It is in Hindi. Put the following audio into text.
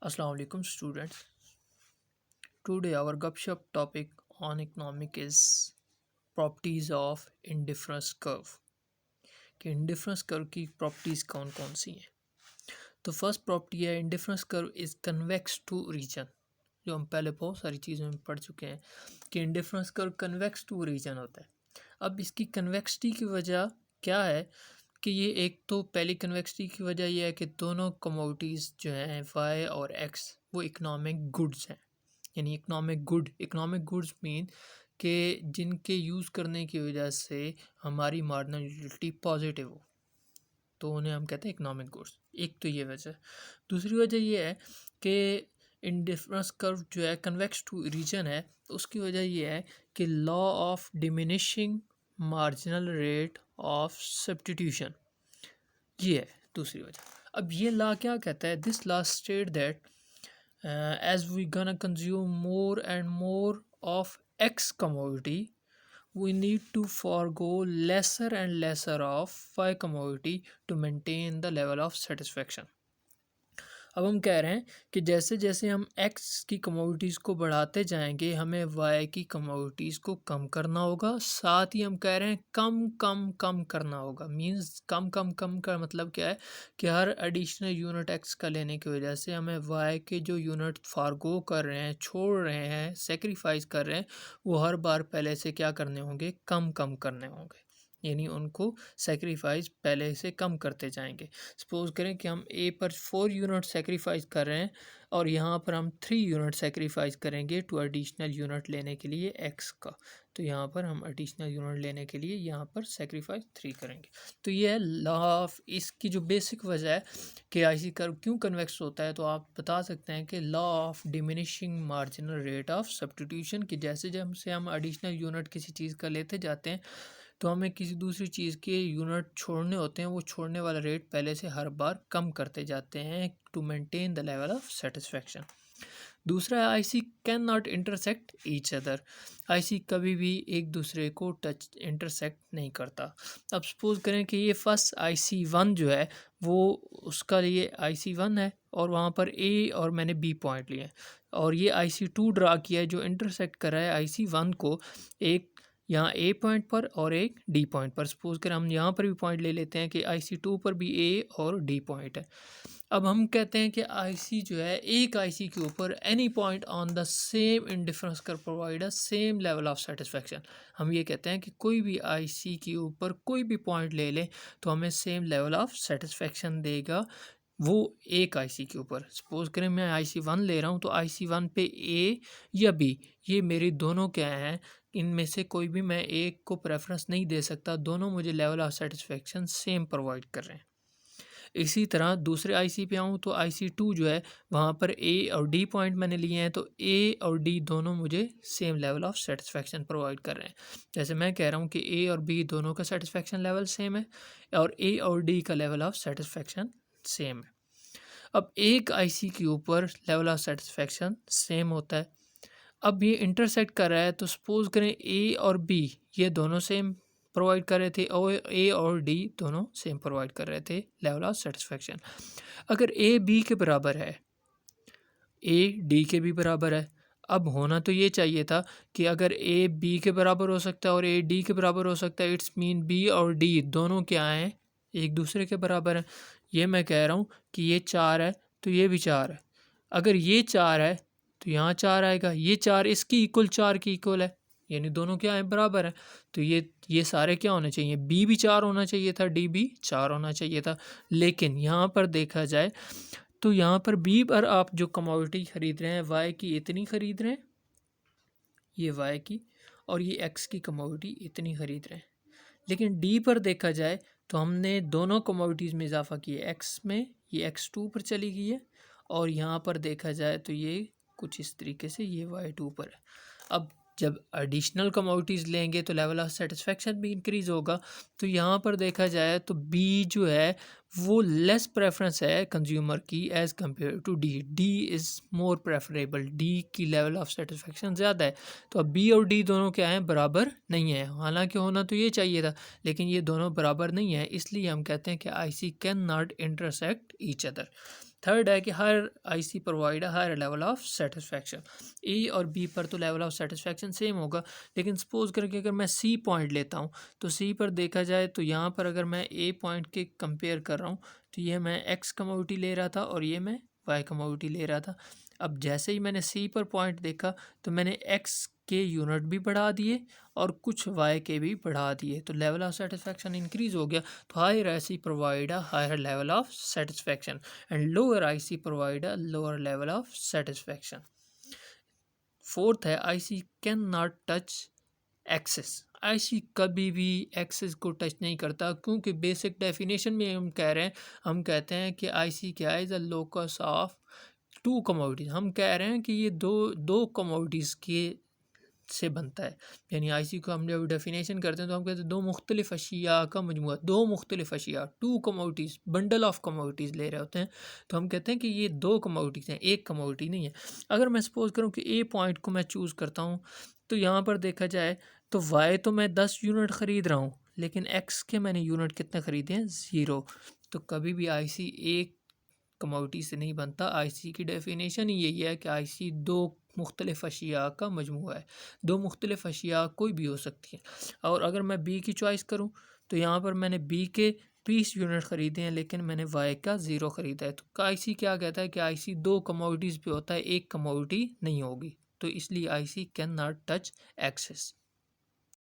Assalamu alaikum students. Today our gupshup topic on economic is properties of indifference curve कि इंडिफरेंस कर्व की प्रॉपर्टीज कौन कौन सी हैं। तो फर्स्ट प्रॉपर्टी है indifference curve is convex to origin, जो हम पहले बहुत सारी चीज़ों में पढ़ चुके हैं कि indifference curve convex to origin होता है। अब इसकी कन्वेक्सिटी की वजह क्या है कि ये एक तो पहली कन्वेक्सिटी की वजह यह है कि दोनों कमोडिटीज़ जो हैं वाई और एक्स वो इकोनॉमिक गुड्स हैं, यानी इकोनॉमिक गुड्स मीन कि जिनके यूज़ करने की वजह से हमारी मार्जिनलिटी पॉजिटिव हो, तो उन्हें हम कहते हैं इकोनॉमिक गुड्स। एक तो ये वजह। दूसरी वजह ये है कि इंडिफरेंस कर्व जो है कन्वेक्स टू रीजन है, तो उसकी वजह ये है कि law of diminishing marginal rate of substitution, ये है दूसरी वजह। अब ये लॉ क्या कहता है? This law state that as we gonna consume more and more of X commodity, we need to forego lesser and lesser of Y commodity to maintain the level of satisfaction. अब हम कह रहे हैं कि जैसे जैसे हम एक्स की कमोडिटीज़ को बढ़ाते जाएंगे हमें वाई की कमोडिटीज़ को कम करना होगा। साथ ही हम कह रहे हैं कम कम कम करना होगा। मींस कम कम कम का मतलब क्या है कि हर एडिशनल यूनिट एक्स का लेने की वजह से हमें वाई के जो यूनिट फारगो कर रहे हैं, छोड़ रहे हैं, सेक्रीफाइस कर रहे हैं, वो हर बार पहले से क्या करने होंगे? कम कम करने होंगे, यानी उनको सेक्रीफाइस पहले से कम करते जाएंगे। सपोज करें कि हम ए पर 4 यूनिट सेक्रीफाइस कर रहे हैं और यहाँ पर हम 3 यूनिट सेक्रीफाइस करेंगे टू एडिशनल यूनिट लेने के लिए एक्स का, तो यहाँ पर हम एडिशनल यूनिट लेने के लिए यहाँ पर सेक्रीफाइस 3 करेंगे। तो ये है लॉ ऑफ, इसकी जो बेसिक वजह है कि आईसी कर्व क्यों कन्वेक्स होता है, तो आप बता सकते हैं कि law of diminishing marginal rate of substitution, कि जैसे जब से हम एडिशनल यूनिट किसी चीज़ का लेते जाते हैं तो हमें किसी दूसरी चीज़ के यूनिट छोड़ने होते हैं, वो छोड़ने वाला रेट पहले से हर बार कम करते जाते हैं to maintain the level of satisfaction. दूसरा है IC can not intersect each other, IC कभी भी एक दूसरे को टच इंटरसेक्ट नहीं करता। अब सपोज करें कि ये फर्स्ट IC1 जो है वो उसका लिए IC1 है और वहाँ पर ए और मैंने बी पॉइंट लिए हैं, और ये IC2 ड्रा किया है जो इंटरसेक्ट कर रहा है IC1 को, एक यहाँ ए पॉइंट पर और एक डी पॉइंट पर। सपोज कर हम यहाँ पर भी पॉइंट ले लेते हैं कि IC2 पर भी ए और डी पॉइंट है। अब हम कहते हैं कि आईसी जो है एक आईसी के ऊपर any point on the same indifference curve provide a same level of satisfaction. हम ये कहते हैं कि कोई भी आईसी के ऊपर कोई भी पॉइंट ले लें तो हमें सेम लेवल ऑफ सेटिस्फेक्शन देगा वो एक आईसी के ऊपर। सपोज करें मैं IC1 ले रहा हूँ तो IC1 पे ए या बी, ये मेरी दोनों क्या हैं, इनमें से कोई भी मैं एक को प्रेफरेंस नहीं दे सकता, दोनों मुझे level of satisfaction same provide कर रहे हैं। इसी तरह दूसरे आईसी पे आऊँ तो IC2 जो है वहाँ पर ए और डी पॉइंट मैंने लिए हैं, तो ए और डी दोनों मुझे same level of satisfaction provide कर रहे हैं। जैसे मैं कह रहा हूँ कि ए और बी दोनों का सेटिस्फेक्शन लेवल सेम है और ए और डी का लेवल ऑफ सेटिस्फेक्शन सेम है। अब एक आईसी के ऊपर लेवल ऑफ सेटिस्फेक्शन सेम होता है, अब ये इंटरसेक्ट कर रहा है, तो सपोज करें ए और बी ये दोनों सेम प्रोवाइड कर रहे थे और ए और डी दोनों सेम प्रोवाइड कर रहे थे लेवल ऑफ सेटिस्फेक्शन। अगर ए बी के बराबर है, ए डी के भी बराबर है, अब होना तो ये चाहिए था कि अगर ए बी के बराबर हो सकता है और ए डी के बराबर हो सकता है, इट्स मीन बी और डी दोनों क्या हैं, एक दूसरे के बराबर हैं। ये मैं कह रहा हूँ कि ये 4 है तो ये भी 4 है, अगर ये 4 है तो यहाँ 4 आएगा, ये 4 इसकी इक्वल 4 की इक्वल है, यानी दोनों क्या है, बराबर है। तो ये सारे क्या होने चाहिए, बी भी 4 होना चाहिए था, डी भी 4 होना चाहिए था। लेकिन यहाँ पर देखा जाए तो यहाँ पर बी पर आप जो कमोडिटी खरीद रहे हैं वाई की इतनी खरीद रहे हैं, ये वाई की, और ये एक्स की कमोडिटी इतनी खरीद रहे हैं। लेकिन डी पर देखा जाए तो हमने दोनों कमोडिटीज़ में इजाफा किया, एक्स में ये X2 पर चली गई है और यहाँ पर देखा जाए तो ये कुछ इस तरीके से ये Y2 पर है। अब जब एडिशनल कमोडिटीज़ लेंगे तो लेवल ऑफ सेटिस्फेक्शन भी इंक्रीज़ होगा। तो यहाँ पर देखा जाए तो बी जो है वो लेस प्रेफरेंस है कंज्यूमर की as compared to D, D is more preferable, D की लेवल ऑफ सेटिस्फेक्शन ज़्यादा है। तो अब बी और डी दोनों क्या हैं, बराबर नहीं है। हालांकि होना तो ये चाहिए था लेकिन ये दोनों बराबर नहीं है, इसलिए हम कहते हैं कि IC can not intersect each other. Third है कि हर IC provide a higher level of satisfaction. A और बी पर तो लेवल ऑफ सेटिस्फैक्शन सेम होगा, लेकिन सपोज करके अगर मैं सी पॉइंट लेता हूँ तो सी पर देखा जाए तो यहाँ पर अगर मैं ए पॉइंट के कंपेयर कर रहा हूँ तो ये मैं एक्स कमोडिटी ले रहा था और ये मैं वाई कमोडिटी ले रहा था। अब जैसे ही मैंने सी पर पॉइंट देखा तो मैंने एक्स के यूनिट भी बढ़ा दिए और कुछ वाई के भी बढ़ा दिए, तो लेवल ऑफ सेटिस्फैक्शन इंक्रीज हो गया। तो higher IC provide a higher level of satisfaction and lower IC provide a lower level of satisfaction. Fourth है IC can not touch axes. IC कभी भी एक्सेस को टच नहीं करता, क्योंकि बेसिक डेफिनेशन में हम कह रहे हैं, हम कहते हैं कि आईसी क्या है, is a locus of to commodities. हम कह रहे हैं कि ये दो कमोडिटीज के से बनता है। यानी आईसी को हम जब डेफिनेशन करते हैं तो हम कहते हैं दो मुख्तलिफ अशिया का मजमूआ, दो मुख्तलिफ अशिया, two commodities, bundle of commodities ले रहे होते हैं, तो हम कहते हैं कि ये दो कमोडिटीज़ हैं, एक कमोडिटी नहीं है। अगर मैं सपोज करूँ कि ए पॉइंट को मैं चूज़ करता हूँ तो यहाँ पर देखा जाए तो वाई तो मैं 10 यूनिट ख़रीद रहा हूँ, लेकिन एक्स के मैंने यूनिट कितने ख़रीदे हैं, 0। तो कभी भी आईसी एक कमोडिटी से नहीं बनता। आईसी की डेफिनेशन ही यही है कि आईसी दो मुख्तलिफ अशिया का मजमूआ है। दो मुख्तलिफ अशिया कोई भी हो सकती है। और अगर मैं बी की चॉइस करूं तो यहाँ पर मैंने बी के 20 यूनिट ख़रीदे हैं, लेकिन मैंने वाई का 0 ख़रीदा है। तो आईसी क्या कहता है कि आईसी दो कमोडिटीज़ पे होता है, एक कमोडिटी नहीं होगी। तो इसलिए IC can not touch access.